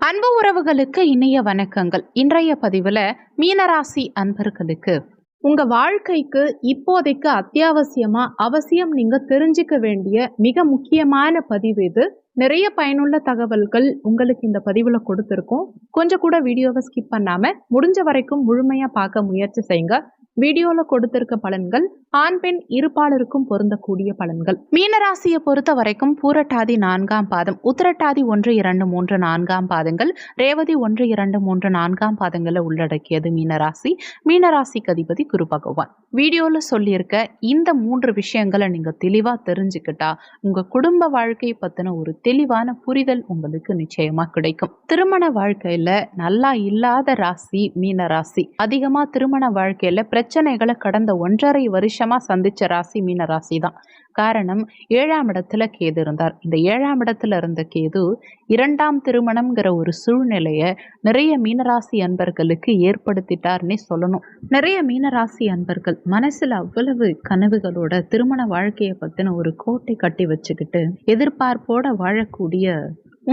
அன்பு உறவுகளுக்கு இனிய வணக்கங்கள். இன்றைய பதிவுல மீனராசி அன்பர்களுக்கு உங்க வாழ்க்கைக்கு இப்போதைக்கு அத்தியாவசியமா அவசியம் நீங்க தெரிஞ்சுக்க வேண்டிய மிக முக்கியமான பதிவு இது. நிறைய பயனுள்ள தகவல்கள் உங்களுக்கு இந்த பதிவுல கொடுத்துருக்கோம். கொஞ்சம் கூட வீடியோவை ஸ்கிப் பண்ணாம முடிஞ்ச வரைக்கும் முழுமையா பார்க்க முயற்சி செய்யுங்க. வீடியோல கொடுத்திருக்க பலன்கள் ஆண் பெண் இருபாலருக்கும் பொருந்தக்கூடிய பலன்கள். மீனராசியை பொறுத்த வரைக்கும் பூரட்டாதி 4ஆம் பாதம், உத்திரட்டாதி 1, 2, 3, 4ஆம் பாதங்கள், ரேவதி 1, 2, 3, 4ஆம் பாதங்களை உள்ளடக்கியது மீனராசி. மீனராசிக்கு அதிபதி குரு பகவான். வீடியோல சொல்லியிருக்க இந்த 3 விஷயங்களை நீங்க தெளிவா தெரிஞ்சுக்கிட்டா உங்க குடும்ப வாழ்க்கை பத்தின ஒரு தெளிவான புரிதல் உங்களுக்கு நிச்சயமா கிடைக்கும். திருமண வாழ்க்கையில நல்லா இல்லாத ராசி மீனராசி. அதிகமா திருமண வாழ்க்கையில பிரச்சனைகளை கடந்த 1.5 வருஷமா சந்திச்ச ராசி மீனராசி தான். காரணம், 7ஆம் இடத்துல கேது இருந்தார். இந்த 7ஆம் இடத்துல இருந்த கேது 2ஆம் திருமணம்ங்கிற ஒரு சூழ்நிலைய நிறைய மீனராசி அன்பர்களுக்கு ஏற்படுத்திட்டார்னே சொல்லணும். நிறைய மீனராசி அன்பர்கள் மனசுல அவ்வளவு கனவுகளோட திருமண வாழ்க்கையை பத்தின ஒரு கோட்டை கட்டி வச்சுக்கிட்டு எதிர்பார்ப்போட வாழக்கூடிய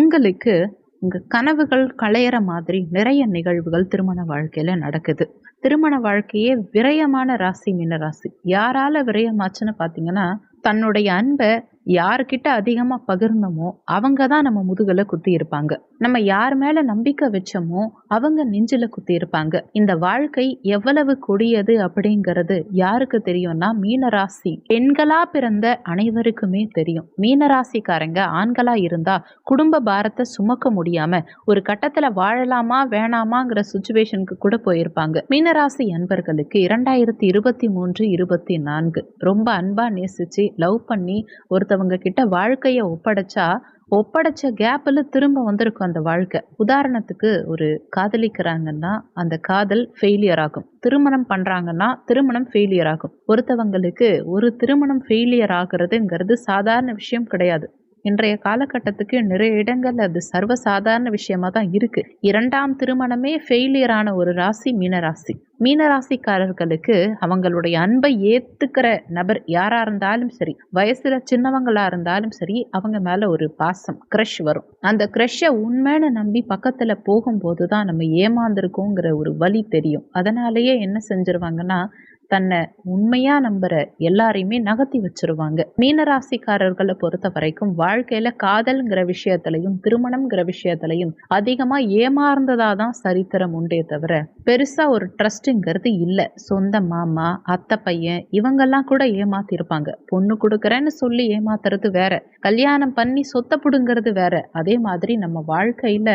உங்களுக்கு உங்க கனவுகள் களையிற மாதிரி நிறைய நிகழ்வுகள் திருமண வாழ்க்கையில நடக்குது. திருமண வாழ்க்கையே விரயமான ராசி மீனராசி. யாரால விரயமாச்சுன்னு பாத்தீங்கன்னா, தன்னுடைய அன்பை யாருக்கிட்ட அதிகமா பகிர்ந்தோமோ அவங்க தான் நம்ம முதுகுல குத்தி இருப்பாங்க. நம்ம யார் மேல நம்பிக்கை வச்சோமோ அவங்க நெஞ்சில குத்தி இருப்பாங்க. இந்த வாழ்க்கை எவ்வளவு கொடியது அப்படிங்கிறது யாருக்கு தெரியும்னா, மீனராசி பெண்களா பிறந்த அனைவருக்குமே தெரியும். மீனராசிக்காரங்க ஆண்களா இருந்தா குடும்ப பாரத்தை சுமக்க முடியாம ஒரு கட்டத்துல வாழலாமா வேணாமாங்கிற சுச்சுவேஷனுக்கு கூட போயிருப்பாங்க. மீனராசி அன்பர்களுக்கு 2023, 24 ரொம்ப அன்பா நேசிச்சு லவ் பண்ணி ஒருத்தவங்க கிட்ட வாழ்க்கைய ஒப்படைச்ச கேப்ல திரும்ப வந்திருக்கும் அந்த வாழ்க்கை. உதாரணத்துக்கு, ஒரு காதலிக்கிறாங்கன்னா அந்த காதல் ஃபெயிலியர் ஆகும். திருமணம் பண்றாங்கன்னா திருமணம் ஃபெயிலியர் ஆகும். ஒருத்தவங்களுக்கு ஒரு திருமணம் ஃபெயிலியர் ஆகுறதுங்கிறது சாதாரண விஷயம் கிடையாது. இன்றைய காலகட்டத்துக்கு நிறைய இடங்கள்ல அது சர்வசாதாரண விஷயமா தான் இருக்கு. 2ஆம் திருமணமே ஃபெயிலியர் ஆன ஒரு ராசி மீனராசி. மீனராசிக்காரர்களுக்கு அவங்களுடைய அன்பை ஏத்துக்கிற நபர் யாரா இருந்தாலும் சரி, வயசுல சின்னவங்களா இருந்தாலும் சரி, அவங்க மேல ஒரு பாசம், கிரஷ் வரும். அந்த கிரஷை உண்மைன்னு நம்பி பக்கத்துல போகும்போதுதான் நம்ம ஏமாந்துருக்கோங்கிற ஒரு வலி தெரியும். அதனாலேயே என்ன செஞ்சிருவாங்கன்னா, தன்னை உண்மையா நம்புற எல்லாரையுமே நகர்த்தி வச்சிருவாங்க. மீனராசிக்காரர்களை பொறுத்த வரைக்கும் வாழ்க்கையில காதல்ங்கிற விஷயத்திலையும் திருமணம்ங்கிற விஷயத்திலையும் அதிகமா ஏமாந்ததாதான் சரித்திரம் உண்டே தவிர பெருசா ஒரு ட்ரஸ்ட்ங்கிறது இல்ல. சொந்த மாமா, அத்தை பையன் இவங்கெல்லாம் கூட ஏமாத்திருப்பாங்க. பொண்ணு கொடுக்கறேன்னு சொல்லி ஏமாத்துறது வேற, கல்யாணம் பண்ணி சொத்தை புடுங்கிறது வேற. அதே மாதிரி நம்ம வாழ்க்கையில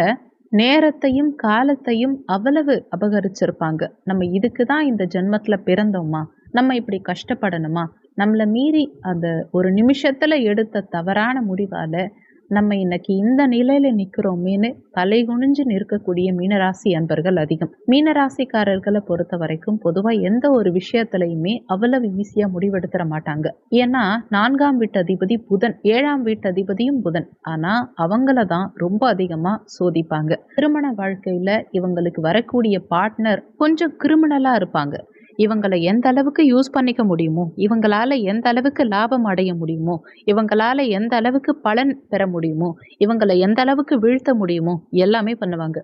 நேரத்தையும் காலத்தையும் அவ்வளவு அபகரிச்சிருப்பாங்க. நம்ம இதுக்கு தான் இந்த ஜென்மத்துல பிறந்தோமா, நம்ம இப்படி கஷ்டப்படணுமா, நம்மளை மீறி அந்த ஒரு நிமிஷத்துல எடுத்த தவறான முடிவால நம்ம இன்னைக்கு இந்த நிலையில நிக்கிறோமேன்னு தலை குனிஞ்சு நிற்கக்கூடிய மீனராசி அன்பர்கள் அதிகம். மீனராசிக்காரர்களை பொறுத்த வரைக்கும் பொதுவா எந்த ஒரு விஷயத்திலையுமே அவ்வளவு ஈஸியா முடிவெடுத்துட மாட்டாங்க. ஏன்னா 4ஆம் வீட்டு அதிபதி புதன், 7ஆம் வீட்டு அதிபதியும் புதன். ஆனா அவங்கள தான் ரொம்ப அதிகமா சோதிப்பாங்க. திருமண வாழ்க்கையில இவங்களுக்கு வரக்கூடிய பார்ட்னர் கொஞ்சம் கிரிமினலா இருப்பாங்க. இவங்களை எந்த அளவுக்கு யூஸ் பண்ணிக்க முடியுமோ, இவங்களால எந்த அளவுக்கு லாபம் அடைய முடியுமோ, இவங்களால எந்த அளவுக்கு பலன் பெற முடியுமோ, இவங்களை எந்த அளவுக்கு வீழ்த்த முடியுமோ எல்லாமே பண்ணுவாங்க.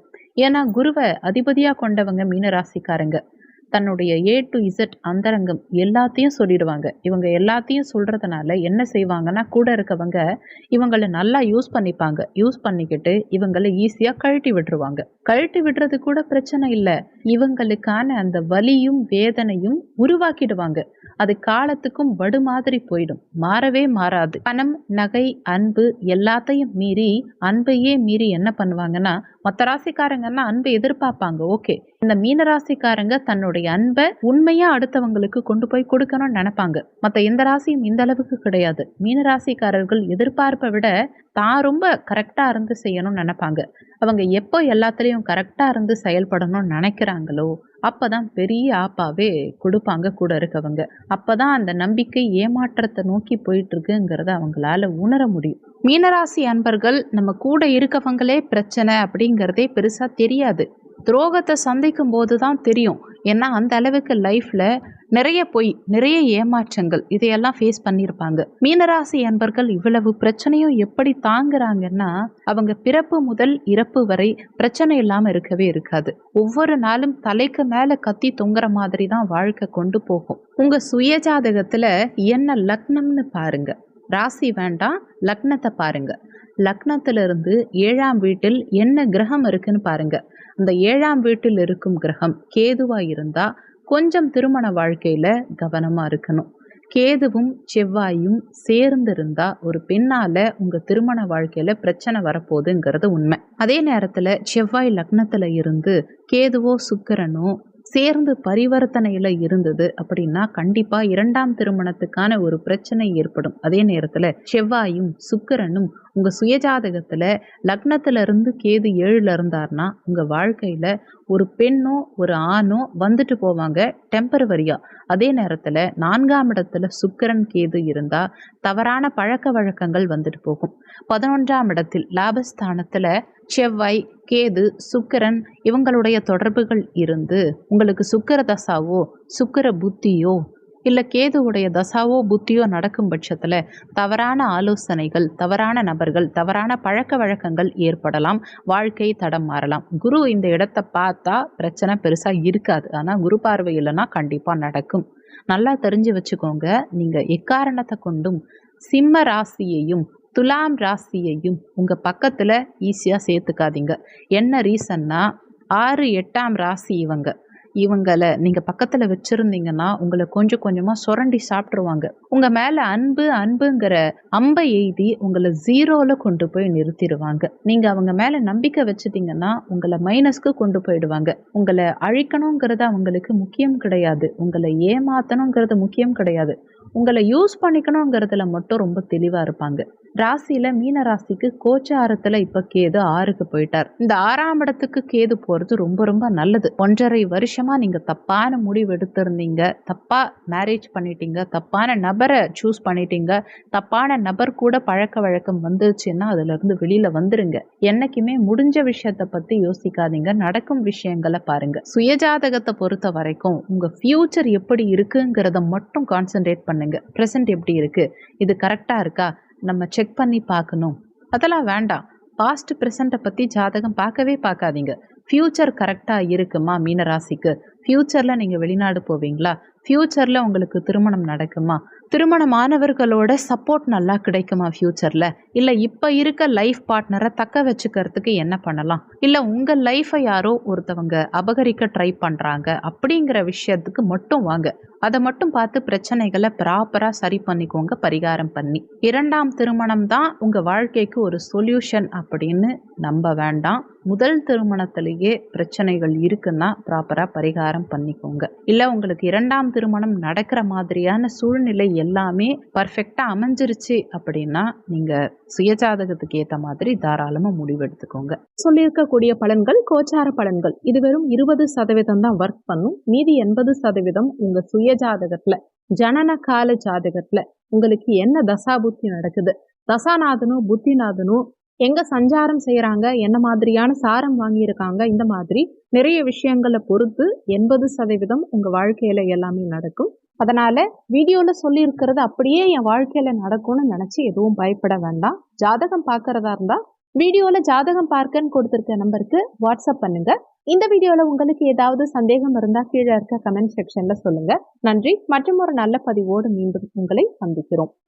ஏன்னா குருவை அதிபதியா கொண்டவங்க மீனராசிக்காரங்க. தன்னுடைய A to Z அந்தரங்கம் எல்லாத்தையும் சொல்லிடுவாங்க. இவங்க எல்லாத்தையும் சொல்றதுனால என்ன செய்வாங்கன்னா, கூட இருக்கவங்க இவங்களை நல்லா யூஸ் பண்ணிப்பாங்க. யூஸ் பண்ணிக்கிட்டு இவங்களை ஈஸியா கழட்டி விட்டுருவாங்க. கழட்டி விடுறது கூட பிரச்சனை இல்ல, இவங்களுக்கான அந்த வலியும் வேதனையும் உருவாக்கிடுவாங்க. அது காலத்துக்கும் வடு மாதிரி போயிடும், மாறவே மாறாது. பணம், நகை, அன்பு எல்லாத்தையும் மீறி, அன்பையே மீறி என்ன பண்ணுவாங்கன்னா, மற்ற ராசிக்காரங்கன்னா அன்பை எதிர்பார்ப்பாங்க. ஓகே, இந்த மீனராசிக்காரங்க தன்னுடைய அன்பை உண்மையா அடுத்தவங்களுக்கு கொண்டு போய் கொடுக்கணும்னு நினைப்பாங்க. மற்ற எந்த ராசியும் இந்த அளவுக்கு கிடையாது. மீனராசிக்காரர்கள் எதிர்பார்ப்பை விட தான் ரொம்ப கரெக்டா இருந்து செய்யணும்னு நினைப்பாங்க. அவங்க எப்போ எல்லாத்துலயும் கரெக்டா இருந்து செயல்படணும்னு நினைக்கிறாங்களோ அப்பதான் பெரிய ஆப்பாவே கொடுப்பாங்க கூட இருக்கவங்க. அப்பதான் அந்த நம்பிக்கை ஏமாற்றத்தை நோக்கி போயிட்டு இருக்குங்கிறத அவங்களால உணர முடியும். மீனராசி அன்பர்கள் நம்ம கூட இருக்கவங்களே பிரச்சனை அப்படிங்கிறதே பெருசா தெரியாது. துரோகத்தை சந்திக்கும் போது தான் தெரியும் ஏன்னா அந்த அளவுக்கு லைஃப்ல நிறைய பொய், நிறைய ஏமாற்றங்கள் இதையெல்லாம் ஃபேஸ் பண்ணியிருப்பாங்க. மீனராசி அன்பர்கள் இவ்வளவு பிரச்சனையும் எப்படி தாங்குறாங்கன்னா, அவங்க பிறப்பு முதல் இறப்பு வரை பிரச்சனை இல்லாம இருக்கவே இருக்காது. ஒவ்வொரு நாளும் தலைக்கு மேல கத்தி தொங்குற மாதிரி தான் வாழ்க்கை கொண்டு போகும். உங்க சுய ஜாதகத்துல என்ன லக்னம்னு பாருங்க. ராசி வேண்டாம், லக்னத்தை பாருங்க. லக்னத்துல இருந்து 7ஆம் வீட்டில் என்ன கிரகம் இருக்குன்னு பாருங்க. அந்த 7ஆம் வீட்டில் இருக்கும் கிரகம் கேதுவா இருந்தா கொஞ்சம் திருமண வாழ்க்கையில கவனமா இருக்கணும். கேதுவும் செவ்வாயும் சேர்ந்து இருந்தா ஒரு பெண்ணால உங்க திருமண வாழ்க்கையில பிரச்சனை வரப்போகுதுங்கிறது உண்மை. அதே நேரத்துல செவ்வாய் லக்னத்துல இருந்து கேதுவோ சுக்கிரனோ சேர்ந்து பரிவர்த்தனையில இருந்தது அப்படின்னா கண்டிப்பா 2ஆம் திருமணத்துக்கான ஒரு பிரச்சனை ஏற்படும். அதே நேரத்துல செவ்வாயும் சுக்கிரனும் உங்க சுயஜாதகத்துல லக்னத்துல இருந்து கேது 7ல இருந்தார்னா உங்க வாழ்க்கையில ஒரு பெண்ணோ ஒரு ஆணோ வந்துட்டு போவாங்க டெம்பரவரியா. அதே நேரத்துல 4ஆம் இடத்துல சுக்கிரன் கேது இருந்தா தவறான பழக்க வழக்கங்கள் வந்துட்டு போகும். 11ஆம் இடத்தில் லாபஸ்தானத்துல செவ்வாய் கேது சுக்கிரன் இவங்களுடைய தொடர்புகள் இருந்து உங்களுக்கு சுக்கிர தசாவோ சுக்கிர புத்தியோ இல்லை கேதுவுடைய தசாவோ புத்தியோ நடக்கும் பட்சத்தில் தவறான ஆலோசனைகள், தவறான நபர்கள், தவறான பழக்க வழக்கங்கள் ஏற்படலாம். வாழ்க்கை தடம் மாறலாம். குரு இந்த இடத்தை பார்த்தா பிரச்சனை பெருசாக இருக்காது. ஆனால் குரு பார்வை இல்லைன்னா கண்டிப்பாக நடக்கும். நல்லா தெரிஞ்சு வச்சுக்கோங்க. நீங்கள் எக்காரணத்தை கொண்டும் சிம்ம ராசியையும் துலாம் ராசியையும் உங்கள் பக்கத்தில் ஈஸியாக சேர்த்துக்காதீங்க. என்ன ரீசன்னா 6, 8ஆம் ராசி இவங்களை நீங்கள் பக்கத்தில் வச்சுருந்தீங்கன்னா உங்களை கொஞ்சம் கொஞ்சமாக சுரண்டி சாப்பிட்ருவாங்க. உங்கள் மேலே அன்புங்கிற அம்பை எய்தி உங்களை 0ல கொண்டு போய் நிறுத்திடுவாங்க. நீங்கள் அவங்க மேலே நம்பிக்கை வச்சுட்டீங்கன்னா உங்களை மைனஸ்க்கு கொண்டு போயிடுவாங்க. உங்களை அழிக்கணுங்கிறது அவங்களுக்கு முக்கியம் கிடையாது. உங்களை ஏமாற்றணுங்கிறது முக்கியம் கிடையாது. உங்களை யூஸ் பண்ணிக்கணுங்கிறதுல மட்டும் ரொம்ப தெளிவாக இருப்பாங்க. ராசியில் மீன ராசிக்கு கோச்சாரத்தில் இப்போ கேது 6க்கு போயிட்டார். இந்த 6ஆம் இடத்துக்கு கேது போகிறது ரொம்ப ரொம்ப நல்லது. 1.5 வருஷமாக நீங்கள் தப்பான முடிவு எடுத்திருந்தீங்க, தப்பாக மேரேஜ் பண்ணிட்டீங்க, தப்பான நபரை சூஸ் பண்ணிட்டீங்க, தப்பான நபர் கூட பழக்க வழக்கம் வந்துச்சுன்னா அதுலேருந்து வெளியில் வந்துருங்க. என்னைக்குமே முடிஞ்ச விஷயத்தை பற்றி யோசிக்காதீங்க, நடக்கும் விஷயங்களை பாருங்க. சுயஜாதகத்தை பொறுத்த வரைக்கும் உங்கள் ஃபியூச்சர் எப்படி இருக்குங்கிறத மட்டும் கான்சென்ட்ரேட் பண்ணுங்க. ப்ரெசென்ட் எப்படி இருக்கு, இது கரெக்டாக இருக்கா, நம்ம செக் பண்ணி பார்க்கணும், அதெல்லாம் வேண்டாம். பாஸ்ட் ப்ரெசண்ட்டை பற்றி ஜாதகம் பார்க்காதீங்க. ஃப்யூச்சர் கரெக்டாக இருக்குமா மீனராசிக்கு? ஃப்யூச்சரில் நீங்கள் வெளிநாடு போவீங்களா? ஃப்யூச்சரில் உங்களுக்கு திருமணம் நடக்குமா? திருமணமானவர்களோட சப்போர்ட் நல்லா கிடைக்குமா ஃப்யூச்சரில்? இல்லை இப்போ இருக்க லைஃப் பார்ட்னரை தக்க வச்சுக்கிறதுக்கு என்ன பண்ணலாம்? இல்லை உங்கள் லைஃப்பை யாரோ ஒருத்தவங்க அபகரிக்க ட்ரை பண்ணுறாங்க அப்படிங்கிற விஷயத்துக்கு மட்டும் வாங்க. அதை மட்டும் பார்த்து பிரச்சனைகளை ப்ராப்பராக சரி பண்ணிக்கோங்க பரிகாரம் பண்ணி. 2ஆம் திருமணம் தான் உங்கள் வாழ்க்கைக்கு ஒரு சொல்யூஷன் அப்படின்னு நம்ப வேண்டாம். முதல் திருமணத்திலேயே பிரச்சனைகள் இருக்குன்னா ப்ராப்பராக பரிகாரம் பண்ணிக்கோங்க. இல்லை உங்களுக்கு 2ஆம் திருமணம் நடக்கிற மாதிரியான சூழ்நிலை எல்லாமே பர்ஃபெக்டாக அமைஞ்சிருச்சு அப்படின்னா நீங்கள் சுயஜாதகத்துக்கு ஏற்ற மாதிரி தாராளமாக முடிவெடுத்துக்கோங்க. சொல்லியிருக்கக்கூடிய பலன்கள் கோச்சார பலன்கள். இது வெறும் 20% தான் ஒர்க் பண்ணும். மீதி 80% உங்கள் சுயஜாதகத்தில் ஜனன கால ஜாதகத்தில் உங்களுக்கு என்ன தசாபுத்தி நடக்குது, தசாநாதனும் புத்திநாதனும் எங்க சஞ்சாரம் செய்யறாங்க, என்ன மாதிரியான சாரம் வாங்கியிருக்காங்க, இந்த மாதிரி நிறைய விஷயங்களை பொறுத்து 80% உங்க வாழ்க்கையில எல்லாமே நடக்கும். அதனால வீடியோல சொல்லி இருக்கிறது அப்படியே என் வாழ்க்கையில நடக்கும்னு நினைச்சு எதுவும் பயப்பட வேண்டாம். ஜாதகம் பார்க்கறதா இருந்தா வீடியோல ஜாதகம் பார்க்கன்னு கொடுத்திருக்க நம்பருக்கு வாட்ஸ்அப் பண்ணுங்க. இந்த வீடியோல உங்களுக்கு ஏதாவது சந்தேகம் இருந்தா கீழே இருக்க கமெண்ட் செக்ஷன்ல சொல்லுங்க. நன்றி. மற்றும் ஒரு நல்ல பதிவோடு மீண்டும் உங்களை சந்திக்கிறோம்.